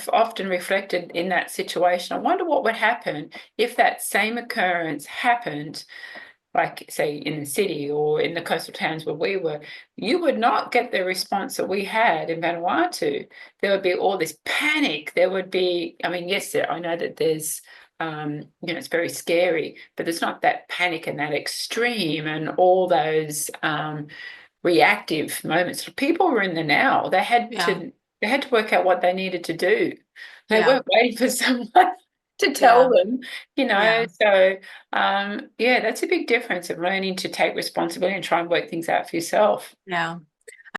I've often reflected in that situation. I wonder what would happen if that same occurrence happened, like say in the city or in the coastal towns where we were. You would not get the response that we had in Vanuatu. There would be all this panic. There would be, I mean, yes, I know that there's, it's very scary, but there's not that panic and that extreme and all those reactive moments. People were in the now. Yeah. They had to work out what they needed to do. They Yeah. weren't waiting for someone to tell Yeah. them, Yeah. So yeah, that's a big difference of learning to take responsibility and try and work things out for yourself. Yeah.